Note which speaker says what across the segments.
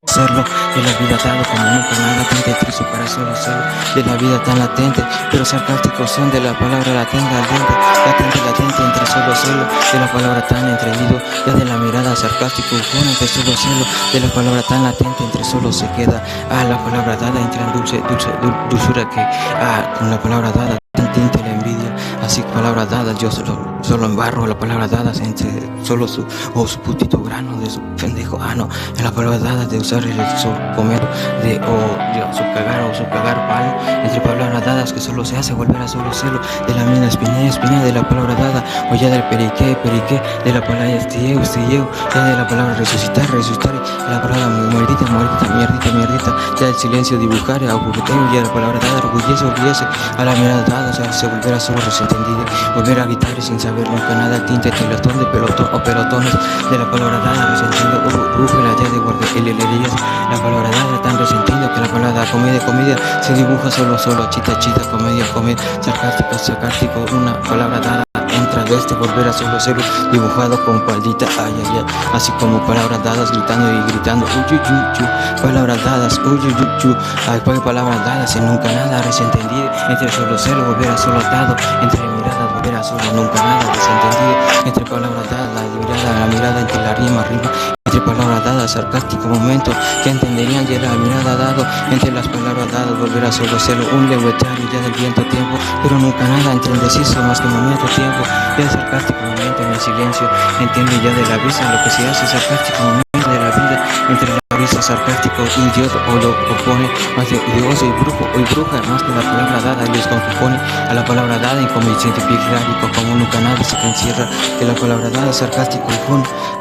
Speaker 1: Serlo de la vida dado como nunca nada tinte triste para solo serlo de la vida tan latente, pero sarcástico son de la palabra latente al diente, latente entre solo celo de la palabra tan entreído, ya de la mirada sarcástico con entre solo celo de la palabra tan latente entre solo se queda la palabra dada entre el dulzura que con la palabra dada tinte la envidia, así palabras dadas yo solo embarro la palabra dadas entre solo su putito grano de su pendejo no en la palabra dada de usar el comer de su cagar palo entre palabras dadas que solo se hace volver a solo celo de la mina espina de la palabra dada o ya del perique de la palabra estilleo ya de la palabra resucitar de la palabra mierdita ya del silencio dibujar aburriteo ya de la palabra dada orgullece a la mirada dada se volverá solo resentendida, volver a gritar sin saber nunca nada, tinte pelotón de pelotón o pelotones de la palabra dada, resentido, brújula ya de guarderías, la palabra dada tan resentido que la palabra comedia se dibuja solo, chita, comedia, sarcástico, una palabra dada. Entra de volver a solo ser dibujado con paldita, así como palabras dadas gritando, palabras dadas, palabras dadas en nunca nada, desentendido, entre solo celo, volver a solo atado, entre miradas, volver a solo nunca nada, desentendido, entre palabras dadas, la mirada entre la rima, entre palabras dadas, sarcástico momento, que entenderían ya la mirada dado, entre las palabras dadas, volver a solo celo, un leguetario ya del viento tiempo, pero nunca nada, entre indeciso más que momento tiempo, ya sarcástico momento en el silencio, entiende ya de la vista lo que se hace, sarcástico momento de la vida, entre la vista sarcástico, idiota o lo opone, más de idioso y bruja, más que la palabra dada, les compone a la palabra dada, incomodiciente piclárico, como nunca nada se encierra, que la palabra dada, sarcástico,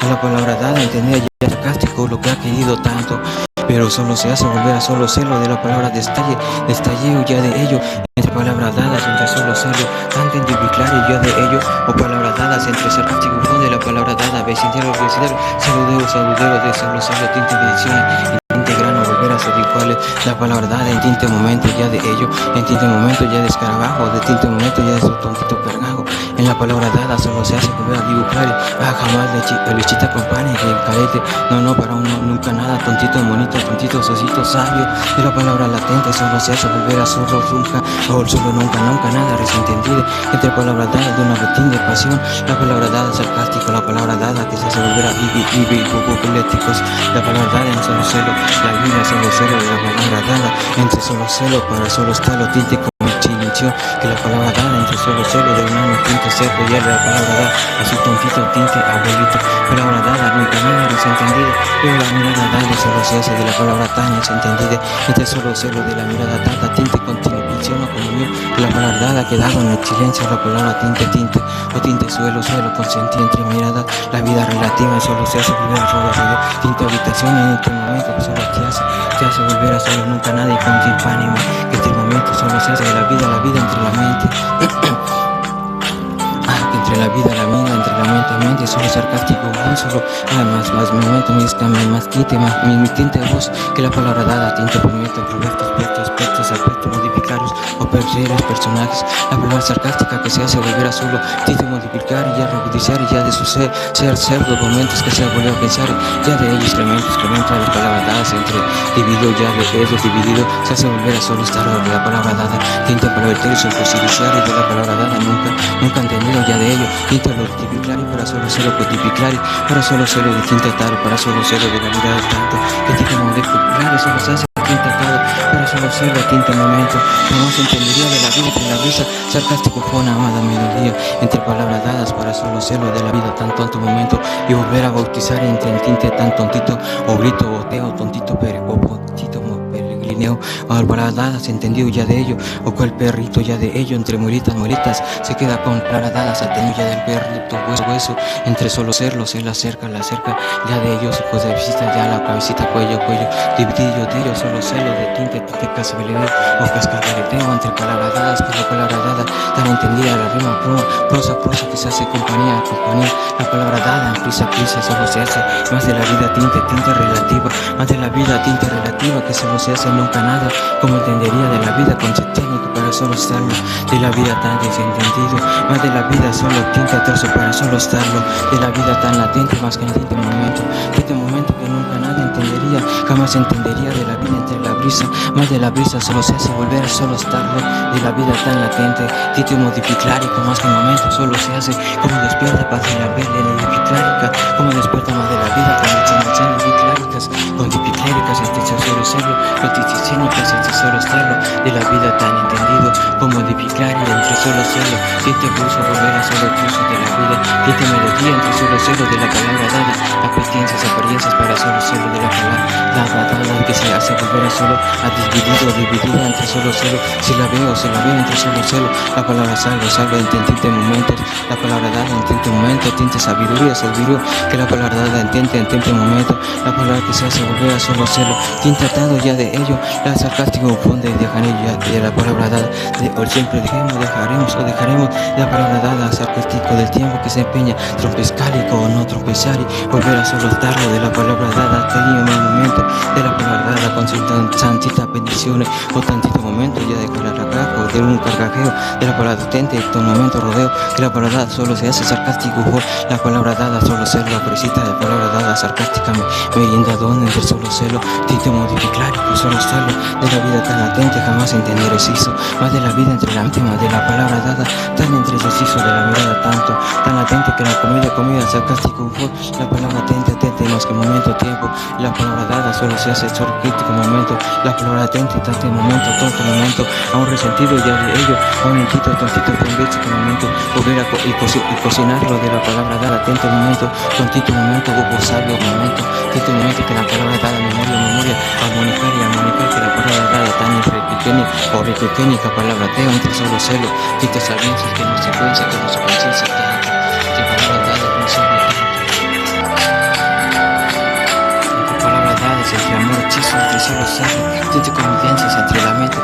Speaker 1: a la palabra dada, entender ya sarcástico lo que ha querido tanto, pero solo se hace volver a solo celo de la palabra destalleo ya de ello, entre palabras dadas, entre solo celo, tanto individual ya de ello, o palabras dadas entre sarcástico de la palabra dada, vecindario, saludero de solo celo, tinte edición, tinte grano, volver a ser iguales, la palabra dada en tinte momento ya de ello, en tinte momento ya de escarabajo, de tinte momento ya de su tontito pergajo, en la palabra dada solo se hace volver a dibujar, jamás lechita con pan y el carete, no, para uno nunca nada, tontito bonito, tontito socito sabio, de la palabra latente solo se hace volver a solo nunca, o solo nunca nada, desentendido, entre palabras dadas de una botín de pasión, la palabra dada sarcástico, la palabra dada que se hace volver a vivir poléticos, la palabra dada en solo celo, la vida solo celo de la palabra dada, entre solo celo para solo estalo, tinte con chilinchón, que la palabra dada entre solo celo de un año, tinte cerdo ya de la palabra dada, a su tontito tinte abuelito, palabra dada nunca nada desentendida, pero la mirada dada solo se hace de la palabra tan desentendida, entre solo celo de la mirada dada, tinte con o comunión, la palabra dada quedado en el silencio, la palabra tinte, o tinte suelo, consentí entre miradas, la vida relativa solo se hace volver a solo tinte habitación en este momento que solo te hace volver a solo nunca nada y con timpánimo, que este momento solo se hace de la vida entre la mente, entre la vida, la vida, entre la mente, solo sarcástico, solo, más momento, más tinte, mi tinte de voz, que la palabra dada, tinte, movimiento, aspectos, modificarios, o personajes, la palabra sarcástica que se hace volver a solo, tinte, modificar y ya rejudicar y ya de su ser momentos que se volvió a pensar, ya de ellos incrementa las palabras dadas, entre dividido, ya de ellos dividido, se hace volver a solo estar de la palabra dada, tinte para verter su posibilidad de la palabra dada, nunca entendido ya de ello, tinte lo tipicar y para solo cero codificar, para solo cero de tinte atado, para solo cero de la mirada tanto, que tinte modificar, solo se hace tinte atado, para solo cero tinte momento, no se entendería de la vida entre la risa, sarcástico fue una amada melodía, entre palabras dadas para solo celo de la vida tan tonto momento, y volver a bautizar entre el tinte tan tontito, o grito, boteo, tontito, o potito, peregrineo, o palabras dadas, entendido ya de ello, o cual perrito ya de ello, entre muelitas, se queda con palabras dadas, atendido ya del perrito, hueso, entre solo serlo, se la acerca, ya de ellos, ojos de visita, ya la cabecita, cuello, dividido de ellos, solo celo de tinte, casa, o cascadereteo, entre palabras dadas, que la palabra dada, tan entendida la rima, prosa, que se hace compañía, la palabra dada, prisa, solo se hace, más de la vida, tinte relativa, más de la vida, tinte relativa, que solo se hace nunca nada, como entendería de la vida con su técnico para solo estarlo, de la vida tan desentendido, más de la vida solo tinta torso para solo estarlo, de la vida tan latente más que en este momento que nunca nada entendería, jamás entendería de la vida entre la brisa, más de la brisa solo se hace volver a solo estarlo, de la vida tan latente, tito modipiclárico más que un momento solo se hace, como despierta paz de la vela dipiclárica, como despierta más de la vida con dipicláricas, con dipicláricas este solo serlo, con titicénicas este solo estarlo, de la vida tan entendido, como dipiclárica entre solo serlo, tinte pulso volver a solo curso de la vida, tinte melodía entre solo serlo de la palabra dada, apetencias, apariencias para solo serlo de la palabra dada, que se hace volver a solo, a dividido entre solo serlo, si la veo entre solo serlo, la palabra salvo en tinte momentos, la palabra dada en tinte momento, tinte sabiduría, que la palabra dada en tinte momento, la palabra que se hace volver a solo serlo, tinte atado ya de ello, la sarcástico funde y dejaré ya de la palabra dada, de hoy siempre dejaremos la palabra dada, sarcástico del tiempo que se empeña, trompescálico o no trompezar y volver a solo estarlo, de la palabra dada, en el momento, de la palabra dada con santitas bendiciones, o tantito momento ya de cargajo, de un cargajeo, de la palabra detente, de un momento rodeo, que la palabra dada solo se hace sarcástico, la palabra dada solo ser la presita de palabra dada sarcástica, merienda donde entre solo celo, tinte modipiclárico, solo serlo, de la vida tan latente, jamás entender exciso, más de la vida entre la última, de la palabra dada, tan entre exciso de la mirada tanto, tan latente que la comida sarcástico, la palabra atente, más que momento, tiempo, la palabra dada solo se hace solo crítico momento, la palabra atente, tanto momento, tonto momento, a un resentido ya de ello, a un lentito, tontito, convexo momento, volver a cocinarlo de la palabra dada, atento momento, tontito momento, hubo sabio momento, tito momento que la palabra dada, memoria, armonicar que la palabra dada, tan o requequénica, palabra teo, entre solo celo, tito sabienses que no se conciencia, que palabra dada, no se entre amor, hechizo, entre solo ser, tinte convivencias entre la mente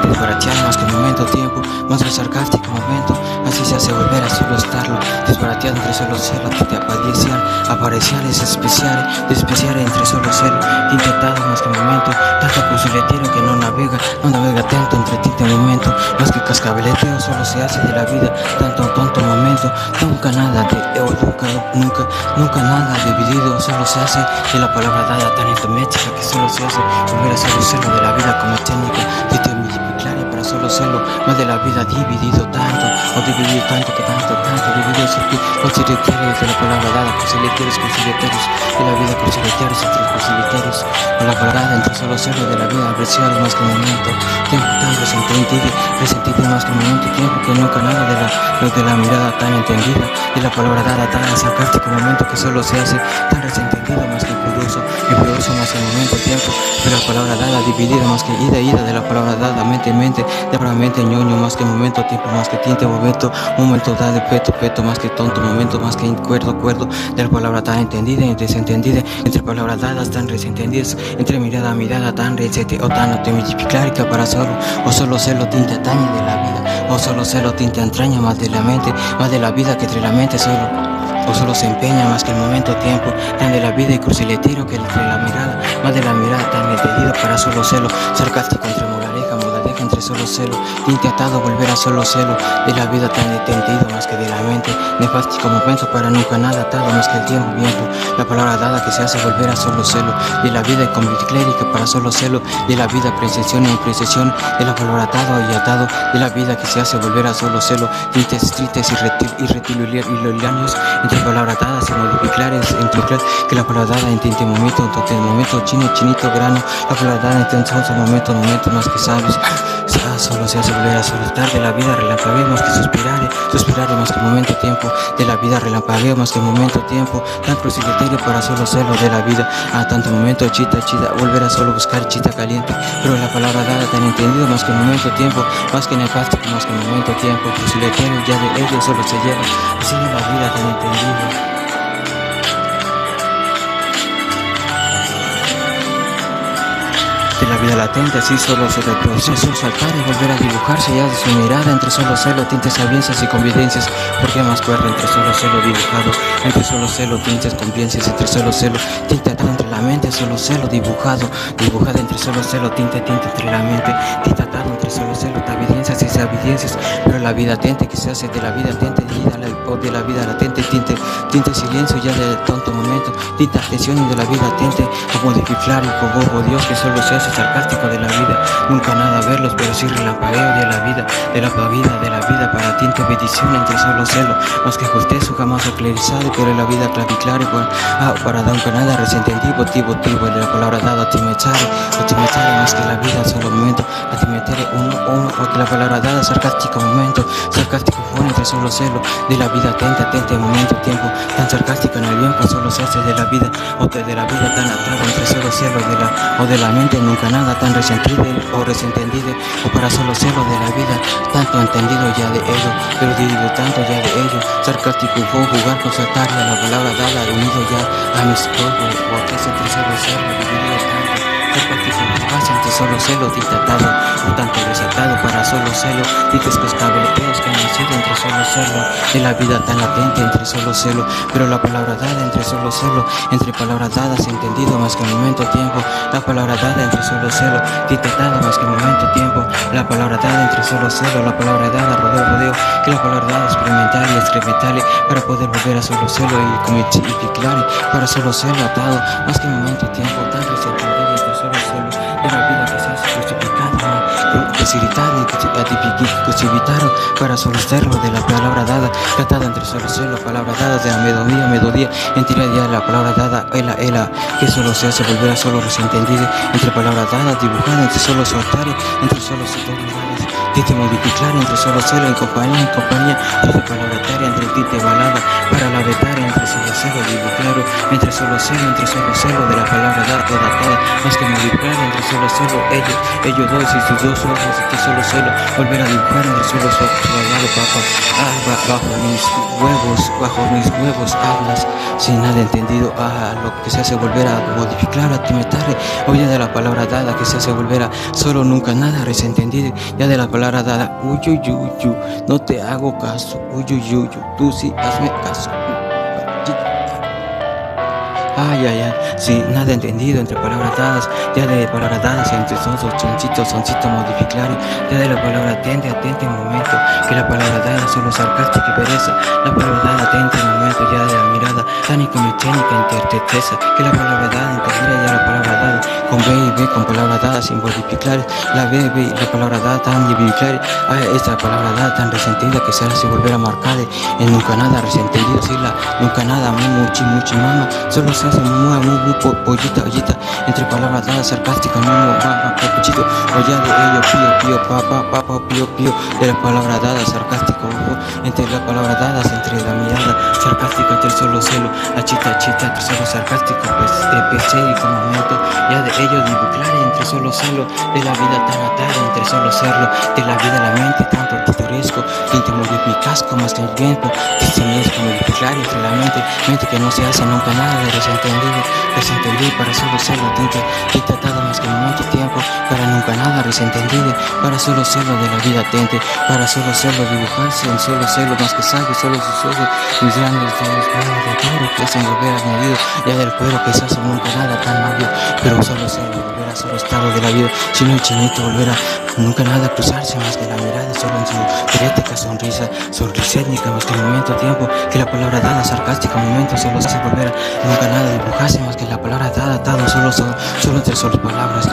Speaker 1: desbarateada más que momento, tiempo, más el sarcástico momento, así se hace volver a solo estarlo, desbarateado entre solo serlo, tinte apareciales, especiales entre solo serlo, tinte atado más que momento, tanto cursiletero que no navega atento entre tinte momento, más que cascabeleteo solo se hace de la vida, tanto tonto momento, nunca nada nunca nada dividido, solo se hace de la palabra dada tan enfermética que solo se hace volver a solo serlo de la vida como técnica, tinte multiplicare para solo serlo, más de la vida dividido tanto, o dividido tanto que tanto, dividido conciliatorios de la palabra dada, conciliatorios, de la vida conciliatorios entre los conciliatorios, con la palabra dada entre solo serlo de la vida, apreciado más que momento, tiempo tan resentido más que momento, tiempo que nunca nada de la mirada tan entendida, de la palabra dada tan sarcástico momento que solo se hace tan resentendido más que imperioso más que momento, tiempo, de la palabra dada dividida más que ida, de la palabra dada mente, de la palabra mente ñoño más que momento, tiempo más que tinte, momento da de peto más que tonto, momento más que cuerdo, de la palabra tan entendida y desentendida, entre palabras dadas tan resentendidas, entre mirada tan recete o tan automultiplicárica para solo serlo tinte atañe de la vida, o solo serlo tinte entraña más de la mente, más de la vida que entre la mente solo se empeña más que el momento, tiempo, tan de la vida y cruciletero que entre la mirada, más de la mirada tan entendido para solo serlo, sarcástico entre moraleja entre solo celo, tinte atado, volver a solo celo, de la vida tan entendido más que de la mente, nefástico momento para nunca nada atado más que el tiempo, la palabra dada que se hace volver a solo celo, de la vida conviticlérica para solo celo, de la vida precesión e imprecesión, de la palabra atado, de la vida que se hace volver a solo celo, tintes tristes y retilianos, entre palabras dadas y modificlares, que la palabra dada en tinte momento, chinito, grano, la palabra dada en tanto momento más que sabes, solo se hace volver a solo estar, de la vida relampagueo más que suspirare más que momento, tiempo, de la vida relampagueo más que momento, tiempo, tan cruciletero para solo serlo, de la vida a tanto momento, chita, volver a solo buscar chita caliente, pero la palabra dada tan entendido más que momento, tiempo, más que nefastico más que momento, tiempo, cruciletero ya de ello solo se lleva, así de la vida tan entendido. De la vida latente, así solo se reproduce saltar y volver a dibujarse ya de su mirada, entre solo celo, tintes sabiences y convivencias, porque más cuerda entre solo celo dibujados, entre solo celo, tintes convivencias, entre solo celo, tinte atado entre la mente, solo celo dibujado entre solo celo, tinte entre la mente, tinta atado entre solo celo, te evidencias y evidencias, pero la vida tente que se hace de la vida tente o de la vida latente, tinte silencio ya del tonto momento, tinta atención de la vida tente, como modificar y como Dios que solo se hace sarcástico de la vida, nunca nada verlos, pero sí relampagueo de la vida, para tinte bendición entre solo celo, más que justicia jamás aclarizado, pero la vida claviclare para dar un canal reciente tivo de la palabra dada ti me echare más que la vida solo momento a ti metere uno o que la palabra dada sarcástico momento sarcástico fue entre solo celo de la vida atente momento tiempo tan sarcástico en el tiempo solo se hace de la vida o de la vida tan atado entre solo celo de la mente nunca nada tan resentido o resentendido o para solo celo de la vida tanto entendido ya de ello pero dividido tanto ya de ello sarcástico fue jugar con sataria la palabra dada unido ya a mis ojos o a que se entre solo celo dividido tanto entre solo celo ditatado o tanto desatado para solo celo dites que estableteos que han nacido entre solo celo de la vida tan latente entre solo celo pero la palabra dada entre solo celo entre palabras dadas entendido más que momento tiempo la palabra dada entre solo celo ditatada más que momento tiempo la palabra dada entre solo celo la palabra dada rodeo que la palabra dada experimental y experimental para poder volver a solo celo y claro para solo celo atado más que momento tiempo tan resentido solo celo de la vida que se hace crucificado, desirritado y crucificaron para solo serlo de la palabra dada, tratada entre solo celo, palabra dada de la melodía, entidad de la palabra dada, ela, que solo se hace volver a solo resentendido, entre palabras dadas, dibujada entre solo soltario, entre solo situaciones, tite modificar entre solo celo, en compañía, entre palabra taria, entre tite balada, para la vetaria, entre solo celo, dibujar, entre solo celo de la palabra dada, toda, más que modificar entre solo celo, ellos dos y sus dos ojos, que solo celo, volver a dibujar entre solo papa, bajo mis huevos hablas, sin nada entendido, lo que se hace volver a modificar, a timetare, oye de la palabra dada, que se hace volver a solo nunca nada resentendido, ya de la palabra dada, uyuyuyu, no te hago caso, uyuyuyu, tú sí hazme caso. Sí, nada entendido entre palabras dadas, ya de palabras dadas entre soncito modificario, ya de la palabra atente momento, que la palabra dada solo sarcástica y pereza, la palabra dada atente momento, ya de la mirada tánica mecánica interteteza, que la palabra dada entendida ya la palabra dada, con B y B con palabra dada sin modificar, la B, la palabra dada tan modificar, esta palabra dada tan resentida que se hace volver a marcar en nunca nada resentido, si la nunca nada muchi mama, solo se hace muy pollita, entre palabras dadas sarcásticas, pochito, o ya de ello, pío, de la palabra dada sarcástico, entre las palabras dadas, entre la mirada sarcástica, entre solo celo, chita, entre solo sarcástico, pesérico momento, ya de ello dibujar, entre solo celo, de la vida tan atada, entre solo serlo, de la vida la mente, tanto titoresco, tinte modificasco, más que el tiempo, que se me es modificar entre la mente que no se hace nunca nada de resentendido para solo serlo, tinte atado más que momento tiempo, para nunca nada resentendido, para solo serlo de la vida tente, para solo serlo dibujarse en solo serlo más que sabe, solo sus ojos, mis grandes ojos de toro que hacen volver añadido, ya del cuero que se hace nunca nada tan novio, pero solo serlo volver a solo estado de la vida, sino el chinito volver a nunca nada cruzarse más que la mirada, solo en su telética sonrisa étnica más que momento tiempo, que la palabra dada sarcástica momento solo se hace volver a nunca nada dibujarse más que la palabra dada atado solo entre solo palabras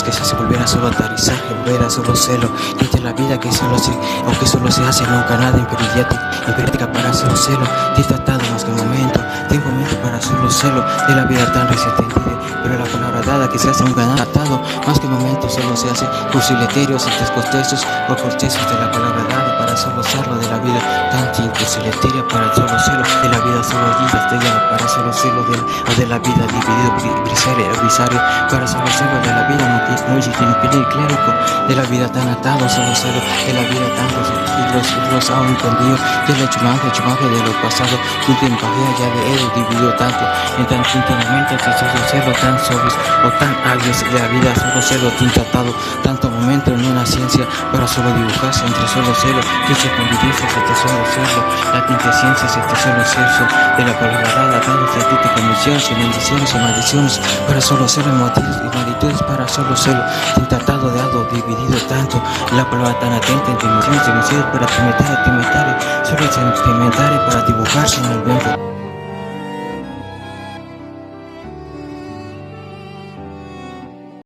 Speaker 1: que se hace volver a solo atarizaje, volver a solo celo, entre la vida que solo se hace nunca nada imperiática para solo celo, atado más que momento para solo celo, de la vida tan resentida, pero la palabra dada que se hace nunca nada atado, más que momento solo se hace cursileterios y descostezos o cortezos de la palabra dada para solo serlo, de la vida tan cursileteria para solo celo, de la vida solo estrella para solo celo, de la vida dividido brisario para solo celo, de la vida multiclérico, de la vida tan atado solo celo, de la vida tantos los ha entendido, de la chumaje de lo pasado, ya de él dividido tanto, en tan íntimamente que solo celo tan sobrios o tan agrios de la vida solo celo tratado, tanto momento en una ciencia para solo dibujarse entre solo celo, Dice convivencias hasta solo serlo, la quintescencia hasta solo serlo, de la palabra dada, dados a ti te convenciones y bendiciones y maldiciones, para solo serlo, y magnitudes para solo serlo, sin tratado de algo dividido tanto, la palabra tan atenta en dimensiones para solo sentimental para dibujarse en el viento.